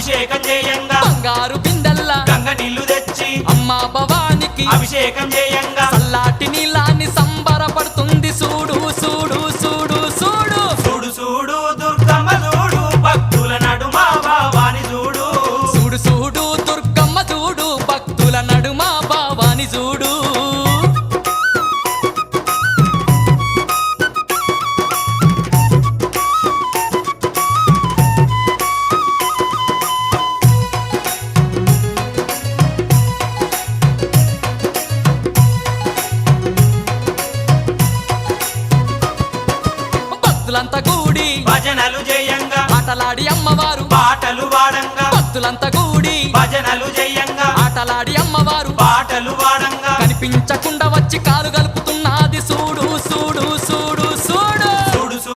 అభిషేకం చేయంగా బంగారు బిందెల్లా గంగ నీళ్లు తెచ్చి అమ్మా భవానికి అభిషేకం చేయంగా చల్లాటి నీలాన్ని సంబరపడుతుంది చూడు చూడు చూడు చూడు చూడు చూడు దుర్గమ్మ చూడు భక్తుల నడుమ భావాని చూడు చూడు చూడు దుర్గమ్మ చూడు భక్తుల నడుమ భావాని చూడు భక్తులంతా కూడి భజనలు చేయంగా ఆటలాడి అమ్మవారు పాటలు వాడంగా భక్తులంతా కూడి భజనలు చేయంగా ఆటలాడి అమ్మవారు పాటలు వాడంగా కనిపించకుండా వచ్చి కాలు గలుపుతున్నది చూడు చూడు